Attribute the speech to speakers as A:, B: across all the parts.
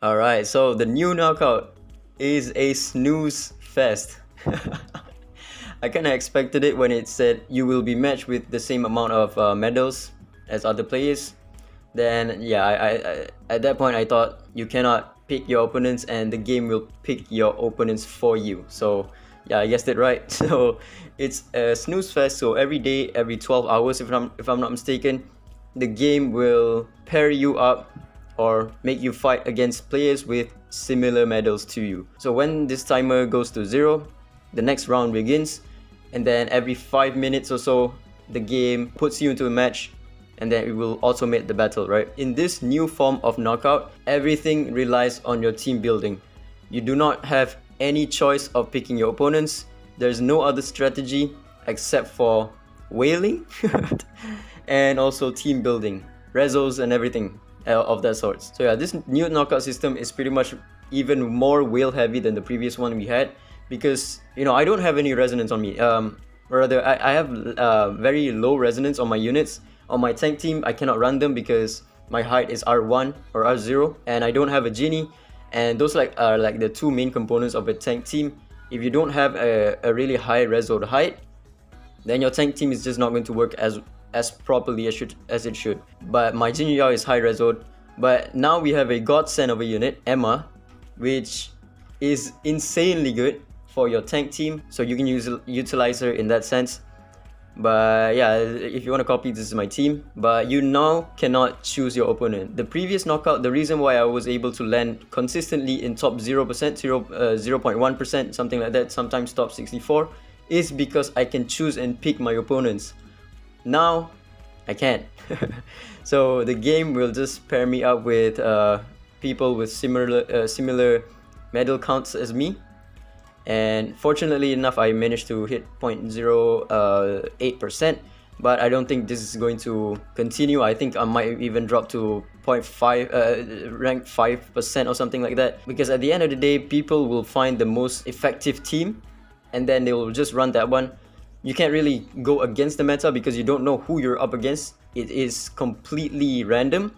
A: Alright, so the new knockout is a snooze fest. I kinda expected it when it said you will be matched with the same amount of medals as other players. Then yeah, I at that point I thought you cannot pick your opponents and the game will pick your opponents for you. So yeah, I guessed it right. So it's a snooze fest, so every day, every 12 hours if I'm not mistaken, the game will pair you up or make you fight against players with similar medals to you. So when this timer goes to 0, the next round begins, and then every 5 minutes or so the game puts you into a match, and then it will automate the battle, right? In this new form of knockout, everything relies on your team building. You do not have any choice of picking your opponents. There's no other strategy except for whaling and also team building, rezos and everything of that sort. So yeah, this new knockout system is pretty much even more whale heavy than the previous one we had, because I don't have any resonance on me. Rather, I have very low resonance on my units. On my tank team, I cannot run them because my height is R1 or R0, and I don't have a genie. And those are like the two main components of a tank team. If you don't have a really high reso height, then your tank team is just not going to work as properly as it should. But my Jin Yao is high resoed. But now we have a godsend of a unit, Emma, which is insanely good for your tank team, so you can utilize her in that sense. But yeah, if you want to copy, this is my team. But you now cannot choose your opponent. The previous knockout, the reason why I was able to land consistently in top 0%, 0.1%, something like that, sometimes top 64, is because I can choose and pick my opponents. Now I can't. So the game will just pair me up with people with similar medal counts as me, and fortunately enough I managed to hit 0.08%, but I don't think this is going to continue. I think I might even drop to 0.5 rank 5% or something like that, because at the end of the day people will find the most effective team and then they will just run that one. You can't really go against the meta because you don't know who you're up against. It is completely random,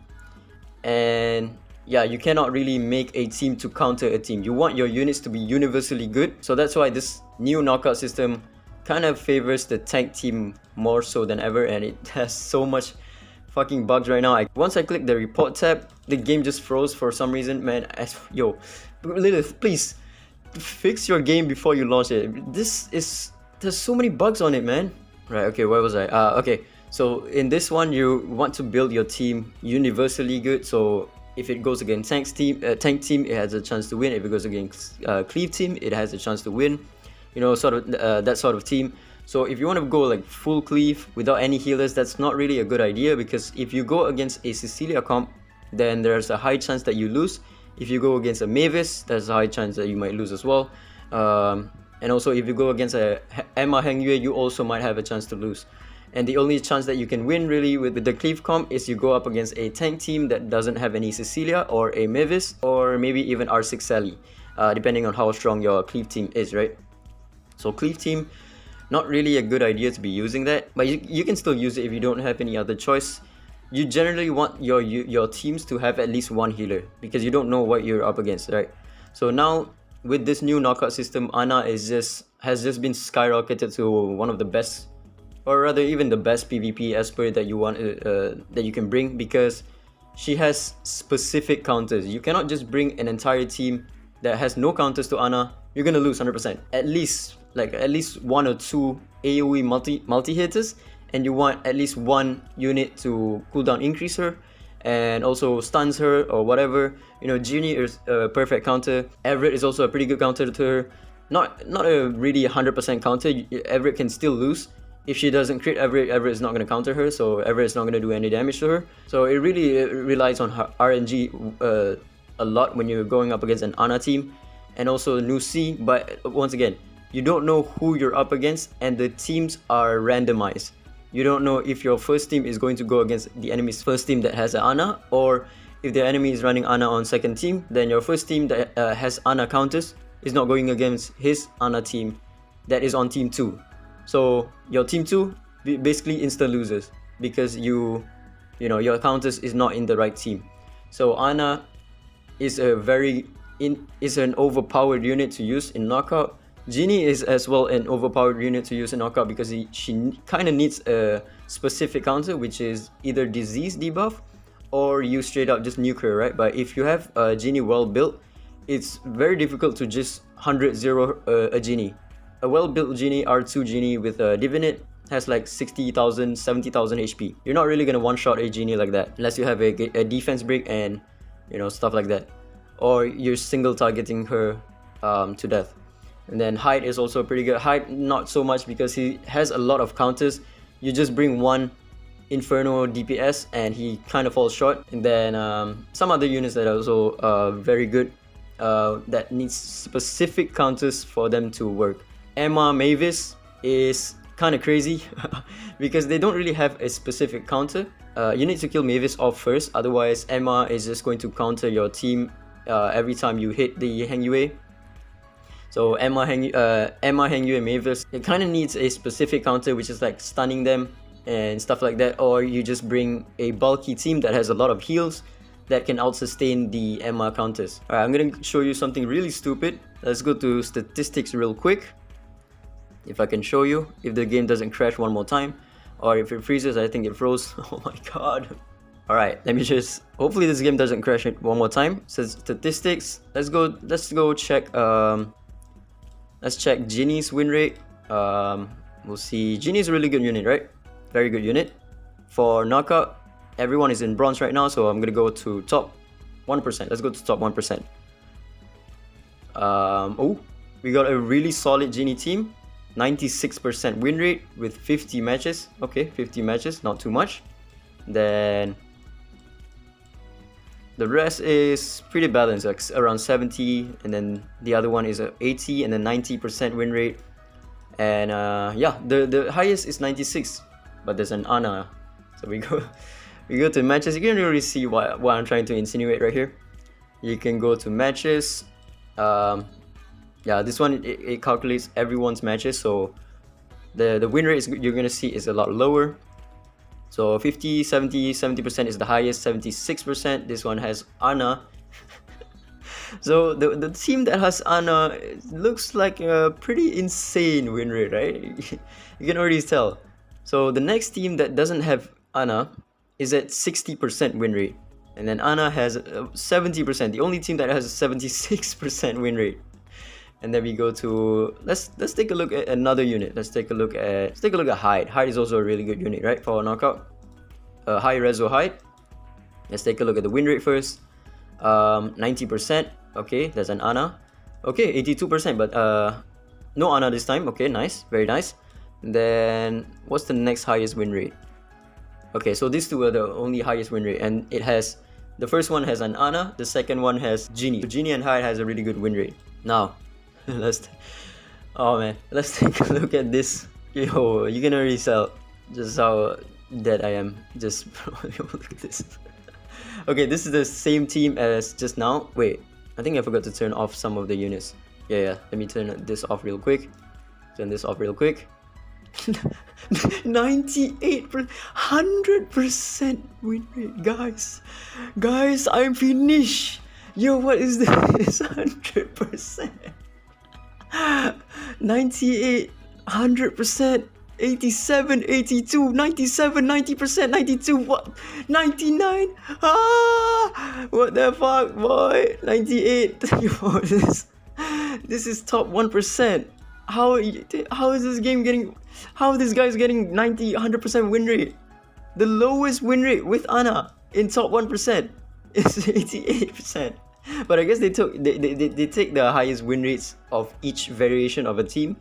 A: and yeah, you cannot really make a team to counter a team. You want your units to be universally good, so that's why this new knockout system kind of favors the tank team more so than ever, and it has so much fucking bugs right now. Once I click the report tab, the game just froze for some reason, man. Yo, Lilith, please fix your game before you launch it. There's so many bugs on it, man. Right, okay, where was I? Okay, so in this one, you want to build your team universally good. So if it goes against tank team, it has a chance to win. If it goes against cleave team, it has a chance to win. Sort of that sort of team. So if you want to go like full cleave without any healers, that's not really a good idea, because if you go against a Cecilia comp, then there's a high chance that you lose. If you go against a Mavis, there's a high chance that you might lose as well. And also if you go against a Emma Heng Yue, you also might have a chance to lose. And the only chance that you can win really with the cleave comp is you go up against a tank team that doesn't have any Cecilia or a Mavis, or maybe even R6 Sally, depending on how strong your cleave team is, right? So cleave team, not really a good idea to be using that, but you can still use it if you don't have any other choice. You generally want your teams to have at least one healer, because you don't know what you're up against, right? So now with this new knockout system, Ana has just been skyrocketed to one of the best, or rather even the best PvP Esper that you want that you can bring, because she has specific counters. You cannot just bring an entire team that has no counters to Ana. You're gonna lose 100%. At least one or two AoE multi hitters, and you want at least one unit to cooldown increase her, and also stuns her or whatever. Genie is a perfect counter. Everett is also a pretty good counter to her. Not a really 100% counter. Everett can still lose. If she doesn't crit Everett, Everett is not going to counter her, so Everett is not going to do any damage to her. So it really relies on her RNG a lot when you're going up against an Ana team, and also Nusi. But once again, you don't know who you're up against, and the teams are randomized. You don't know if your first team is going to go against the enemy's first team that has an Ana, or if the enemy is running Ana on second team, then your first team that has Ana counters is not going against his Ana team that is on team 2. So your team 2 basically instant losers, because your counters is not in the right team. So Ana is is an overpowered unit to use in knockout. Genie is as well an overpowered unit to use in knockout because she kind of needs a specific counter, which is either disease debuff or you straight up just nuclear, right? But if you have a Genie well built, it's very difficult to just 100-0 a Genie. A well built Genie, R2 Genie with a Divinate has like 60,000, 70,000 HP. You're not really gonna one-shot a Genie like that unless you have a defense break and stuff like that, or you're single targeting her to death. And then Hyde is also pretty good. Hyde not so much because he has a lot of counters. You just bring one Inferno DPS and he kind of falls short. And then some other units that are also very good that needs specific counters for them to work. Emma Mavis is kind of crazy because they don't really have a specific counter. You need to kill Mavis off first, otherwise Emma is just going to counter your team every time you hit the Heng Yue. So Emma, Heng Yue, and Mavis, it kind of needs a specific counter, which is like stunning them and stuff like that, or you just bring a bulky team that has a lot of heals that can out-sustain the Emma counters. Alright, I'm gonna show you something really stupid. Let's go to statistics real quick. If I can show you, if the game doesn't crash one more time, or if it freezes. I think it froze. Oh my god. Alright, let me just, hopefully this game doesn't crash it one more time. So statistics, let's go check let's check Genie's win rate. We'll see. Genie's a really good unit, right? Very good unit. For knockout, everyone is in bronze right now, so I'm gonna go to top 1%. Let's go to top 1%. Oh, we got a really solid Genie team. 96% win rate with 50 matches. Okay, 50 matches, not too much. Then the rest is pretty balanced, like around 70, and then the other one is 80, and then 90% win rate. And yeah, the highest is 96, but there's an Ana. So we go to matches. You can really see what I'm trying to insinuate right here. You can go to matches. Yeah, this one it calculates everyone's matches, so the win rate you're gonna see is a lot lower. So 50, 70% is the highest, 76%. This one has Ana. So the team that has Ana looks like a pretty insane win rate, right? You can already tell. So the next team that doesn't have Ana is at 60% win rate, and then Ana has 70%. The only team that has a 76% win rate. And then we go to let's take a look at another unit. Let's take a look at Hyde. Hyde is also a really good unit, right, for a knockout. High Rezo Hyde. Let's take a look at the win rate first. 90%. Okay, there's an Ana. Okay, 82%, but no Ana this time. Okay, nice, very nice. And then what's the next highest win rate? Okay, so these two are the only highest win rate, and it has, the first one has an Ana, the second one has Genie. So Genie and Hyde has a really good win rate. Now let's take a look at this. Yo, you can already tell just how dead I am. Just look at this. Okay, this is the same team as just now. Wait, I think I forgot to turn off some of the units. Yeah, let me turn this off real quick. Turn this off real quick. 98%, 100% win rate, guys. I'm finished. Yo, what is this? 100%. 98, 100%, 87, 82, 97, 90%, 92, what? 99? Ah! What the fuck, boy? 98. Yo, this is top 1%. How is this game getting, how are these guys getting 90, 100% win rate? The lowest win rate with Ana in top 1% is 88%. But I guess they take the highest win rates of each variation of a team.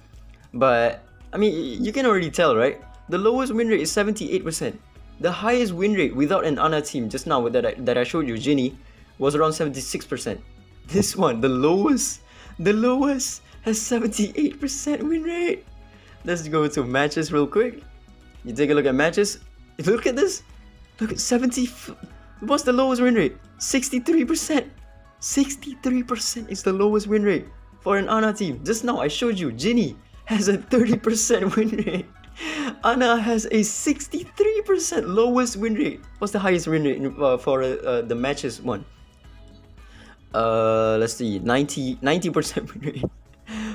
A: But I mean, you can already tell, right? The lowest win rate is 78%. The highest win rate without an Ana team just now that I showed you, Genie, was around 76%. This one, the lowest has 78% win rate. Let's go to matches real quick. You take a look at matches. Look at this. Look at 70. What's the lowest win rate? 63%. 63% is the lowest win rate for an Ana team. Just now I showed you Genie has a 30% win rate. Ana has a 63% lowest win rate. What's the highest win rate for the matches one? let's see, 90% win rate.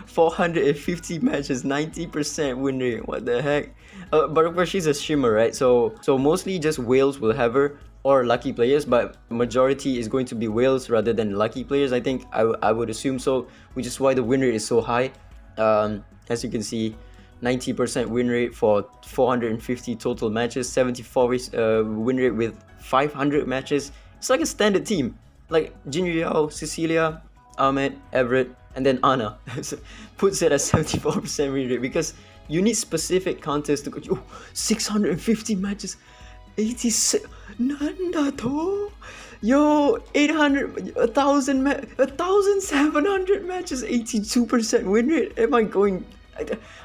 A: 450 matches, 90% win rate. What the heck? But of course she's a streamer, right? So mostly just whales will have her, or lucky players, but majority is going to be whales rather than lucky players. I think I would assume so, which is why the win rate is so high. As you can see, 90% win rate for 450 total matches, 74 win rate with 500 matches. It's like a standard team, like Jinriao, Cecilia, Ahmed, Everett, and then Ana. Puts it at 74% win rate because you need specific counters to go. 650 matches, 86. Nanda to. Yo, 800, 1,700 matches, 82% win rate.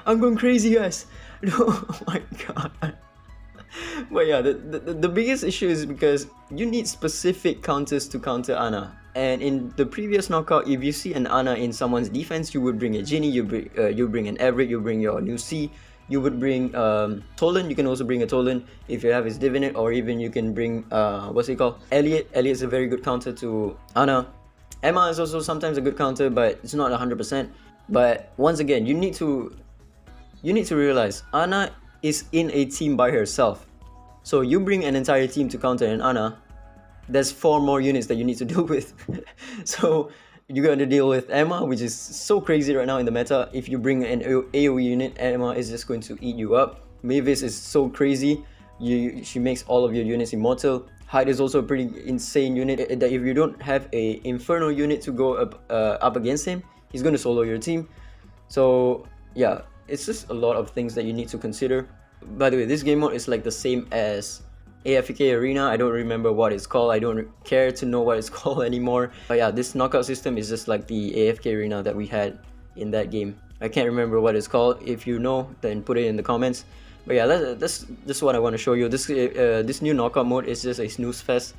A: I'm going crazy, guys. Oh my god. But yeah, the biggest issue is because you need specific counters to counter Ana. And in the previous knockout, if you see an Ana in someone's defense, you would bring a Ginny, you bring an Everett, you bring your new C, you would bring Tolan. You can also bring a Tolan if you have his Divinate, or even you can bring what's it called? Elliot. Elliot's a very good counter to Ana. Emma is also sometimes a good counter, but it's not 100%. But once again, you need to realize Ana is in a team by herself. So you bring an entire team to counter an Ana, there's 4 more units that you need to deal with. So you're going to deal with Emma, which is so crazy right now in the meta. If you bring an AoE unit, Emma is just going to eat you up. Mavis is so crazy. She makes all of your units immortal. Hyde is also a pretty insane unit that if you don't have a Inferno unit to go up against him, he's going to solo your team. So yeah, it's just a lot of things that you need to consider. By the way, this game mode is like the same as AFK Arena. I don't remember what it's called. I don't care to know what it's called anymore. But yeah, this knockout system is just like the AFK Arena that we had in that game. I can't remember what it's called. If you know, then put it in the comments. But yeah, that's what I want to show you. This new knockout mode is just a Snoozefest.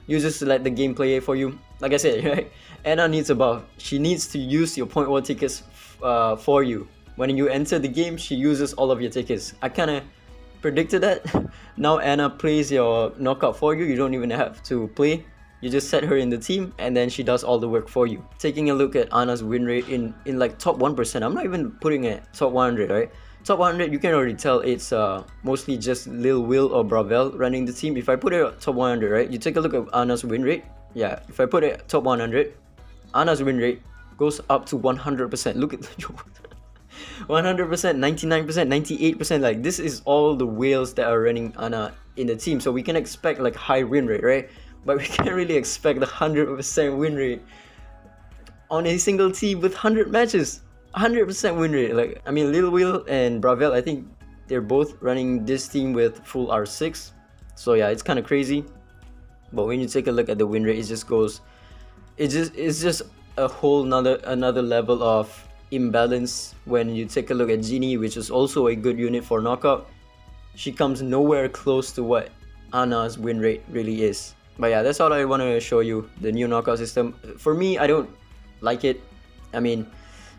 A: You just let the game play it for you. Like I said, right? Anna needs a buff. She needs to use your point war tickets for you. When you enter the game, she uses all of your tickets. I kind of predicted that. Now Anna plays your knockout for you. You don't even have to play. You just set her in the team and then she does all the work for you. Taking a look at Anna's win rate in like top 1%. I'm not even putting it top 100, right? Top 100, you can already tell it's mostly just Lil Will or Bravel running the team. If I put it at top 100, right? You take a look at Anna's win rate. Yeah, if I put it at top 100, Anna's win rate goes up to 100%. Look at 100%, 99%, 98%. Like, this is all the whales that are running Anna in the team. So we can expect like high win rate, right? But we can't really expect the 100% win rate on a single team with 100 matches. 100% win rate. Like, I mean, Lil Will and Bravel, I think they're both running this team with full R6. So yeah, it's kind of crazy. But when you take a look at the win rate, it just goes, it's just a whole another level of imbalance. When you take a look at Genie, which is also a good unit for knockout, she comes nowhere close to what Anna's win rate really is. But yeah, that's all I want to show you, the new knockout system. For me, I don't like it. I mean,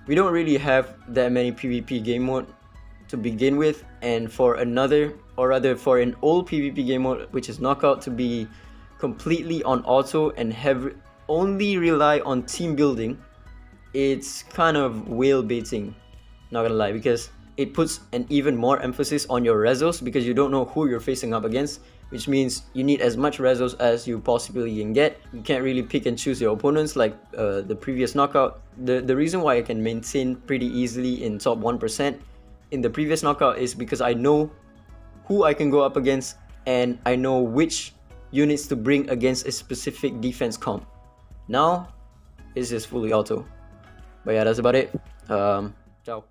A: we don't really have that many PvP game mode to begin with, and for another, or rather for an old PvP game mode, which is knockout, to be completely on auto and have only rely on team building, it's kind of whale baiting, not gonna lie, because it puts an even more emphasis on your resos, because you don't know who you're facing up against, which means you need as much resos as you possibly can get. You can't really pick and choose your opponents like the previous knockout. The reason why I can maintain pretty easily in top 1% in the previous knockout is because I know who I can go up against, and I know which units to bring against a specific defense comp. Now it's just fully auto. But yeah, that's about it. Ciao.